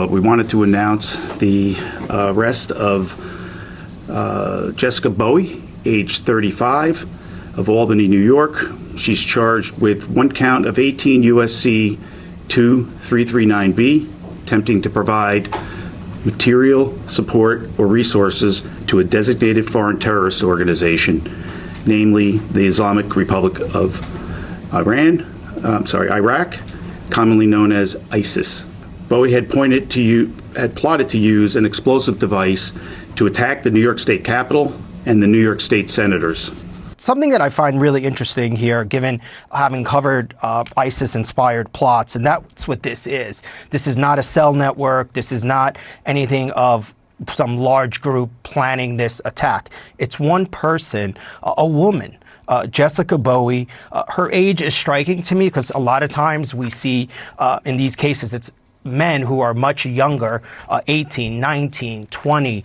We wanted to announce the arrest of Jessica Bowie, age 35, of Albany, New York. She's charged with one count of 18 U.S.C. 2339B, attempting to provide material support or resources to a designated foreign terrorist organization, namely the Islamic Republic of Iraq, commonly known as ISIS. Bowie had plotted to use an explosive device to attack the New York State Capitol and the New York State senators. Something that I find really interesting here, given having covered ISIS-inspired plots, and that's what this is. This is not a cell network. This is not anything of some large group planning this attack. It's one person, a woman. Jessica Bowie. Her age is striking to me because a lot of times we see in these cases it's men who are much younger, 18, 19, 20,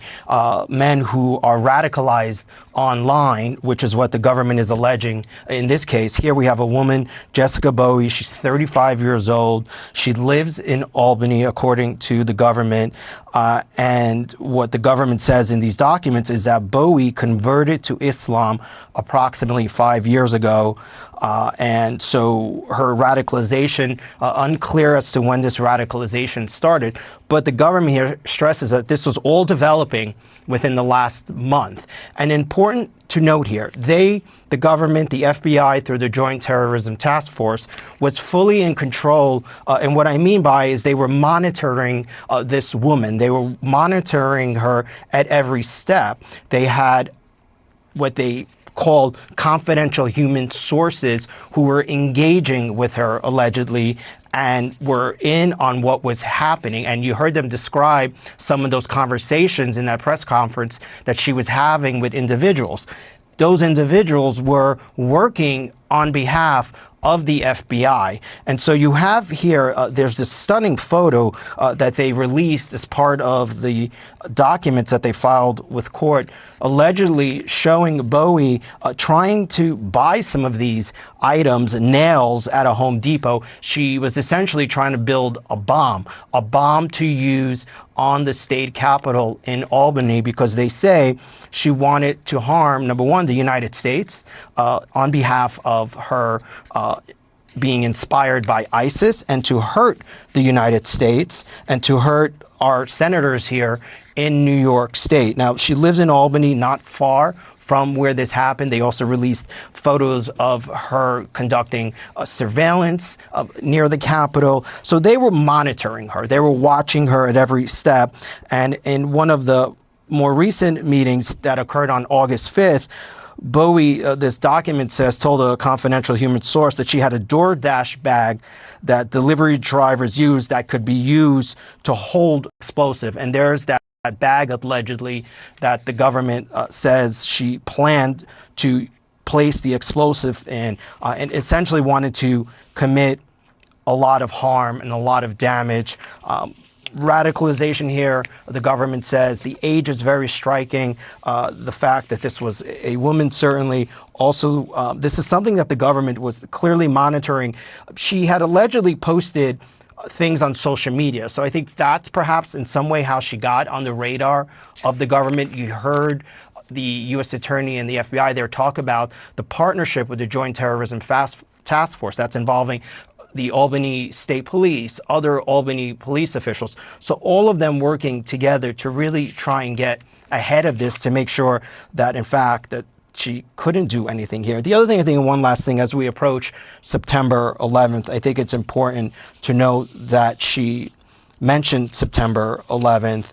men who are radicalized online, which is what the government is alleging in this case. Here we have a woman, Jessica Bowie. She's 35 years old. She lives in Albany, according to the government. And what the government says in these documents is that Bowie converted to Islam approximately 5 years ago. And so her radicalization, unclear as to when this radicalization started, but the government here stresses that this was all developing within the last month. And important to note here, the government, the FBI, through the Joint Terrorism Task Force, was fully in control. And what I mean by is they were monitoring this woman. They were monitoring her at every step. They had what they called confidential human sources who were engaging with her allegedly and were in on what was happening. And you heard them describe some of those conversations in that press conference that she was having with individuals. Those individuals were working on behalf of the FBI. And so you have here, there's this stunning photo that they released as part of the documents that they filed with court, allegedly showing Bowie trying to buy some of these items, nails, at a Home Depot. She was essentially trying to build a bomb to use on the state capitol in Albany, because they say she wanted to harm, number one, the United States on behalf of her being inspired by ISIS, and to hurt the United States and to hurt our senators here in New York State. Now, she lives in Albany, not far from where this happened. They also released photos of her conducting surveillance near the Capitol. So they were monitoring her. They were watching her at every step. And in one of the more recent meetings that occurred on August 5th, Bowie, this document says, told a confidential human source that she had a DoorDash bag that delivery drivers use that could be used to hold explosive. And there's that bag, allegedly, that the government says she planned to place the explosive in, and essentially wanted to commit a lot of harm and a lot of damage. Radicalization here, the government says the age is very striking. The fact that this was a woman, certainly. Also, this is something that the government was clearly monitoring. She had allegedly posted things on social media. So I think that's perhaps in some way how she got on the radar of the government. You heard the U.S. Attorney and the FBI there talk about the partnership with the Joint Terrorism Task Force that's involving the Albany State Police, other Albany police officials. So all of them working together to really try and get ahead of this, to make sure that, in fact, that she couldn't do anything here. The other thing, I think, and one last thing, as we approach September 11th, I think it's important to note that she mentioned September 11th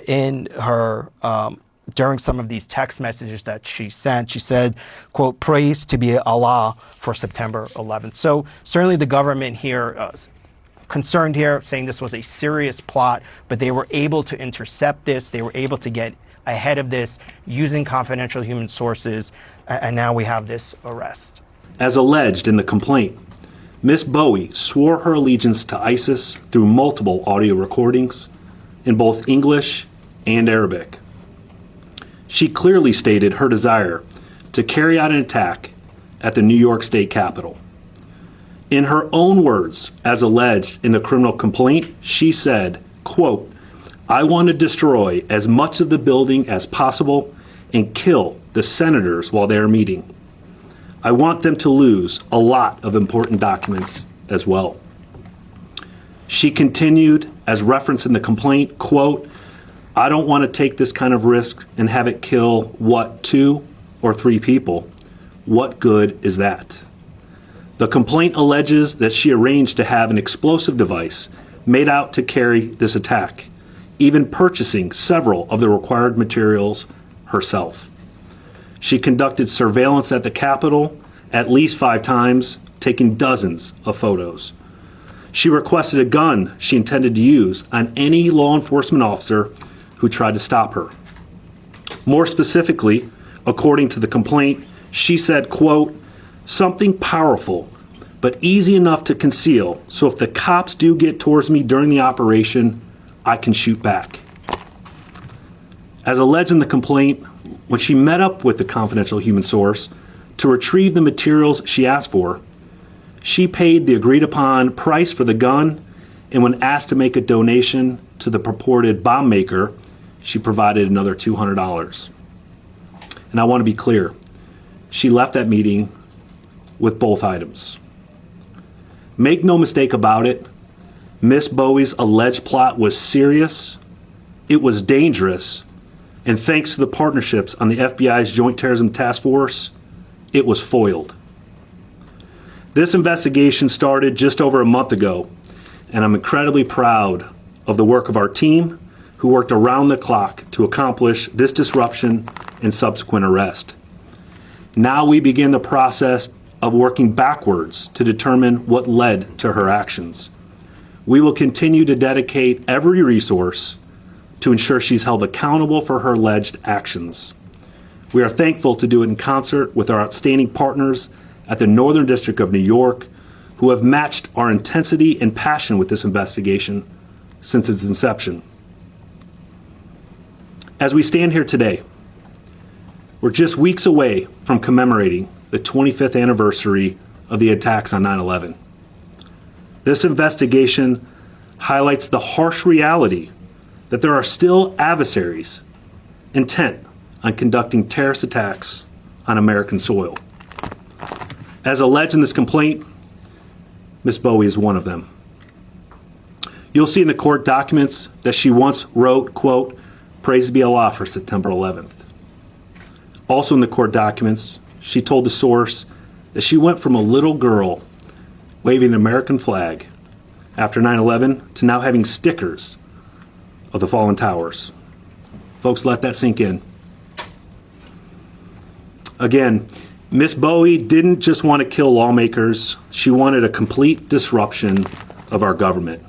in her during some of these text messages that she sent. She said, quote, "Praise to be Allah for September 11th." So certainly the government here concerned here, saying this was a serious plot, but they were able to intercept this. They were able to get ahead of this using confidential human sources, and now we have this arrest. As alleged in the complaint, Miss Bowie swore her allegiance to ISIS through multiple audio recordings in both English and Arabic. She clearly stated her desire to carry out an attack at the New York State Capitol. In her own words, as alleged in the criminal complaint, she said, quote, "I want to destroy as much of the building as possible and kill the senators while they are meeting. I want them to lose a lot of important documents as well." She continued, as referenced in the complaint, quote, "I don't want to take this kind of risk and have it kill, 2 or 3 people? What good is that?" The complaint alleges that she arranged to have an explosive device made out to carry this attack, even purchasing several of the required materials herself. She conducted surveillance at the Capitol at least 5 times, taking dozens of photos. She requested a gun she intended to use on any law enforcement officer who tried to stop her. More specifically, according to the complaint, she said, quote, "Something powerful, but easy enough to conceal, so if the cops do get towards me during the operation, I can shoot back." As alleged in the complaint, when she met up with the confidential human source to retrieve the materials she asked for, she paid the agreed upon price for the gun, and when asked to make a donation to the purported bomb maker, she provided another $200. And I want to be clear, she left that meeting with both items. Make no mistake about it, Miss Bowie's alleged plot was serious, it was dangerous, and thanks to the partnerships on the FBI's Joint Terrorism Task Force, it was foiled. This investigation started just over a month ago, and I'm incredibly proud of the work of our team, who worked around the clock to accomplish this disruption and subsequent arrest. Now we begin the process of working backwards to determine what led to her actions. We will continue to dedicate every resource to ensure she's held accountable for her alleged actions. We are thankful to do it in concert with our outstanding partners at the Northern District of New York, who have matched our intensity and passion with this investigation since its inception. As we stand here today, we're just weeks away from commemorating the 25th anniversary of the attacks on 9/11. This investigation highlights the harsh reality that there are still adversaries intent on conducting terrorist attacks on American soil. As alleged in this complaint, Ms. Bowie is one of them. You'll see in the court documents that she once wrote, quote, "Praise be Allah for September 11th. Also in the court documents, she told the source that she went from a little girl waving an American flag after 9/11 to now having stickers of the fallen towers. Folks, let that sink in. Again, Miss Bowie didn't just want to kill lawmakers, she wanted a complete disruption of our government.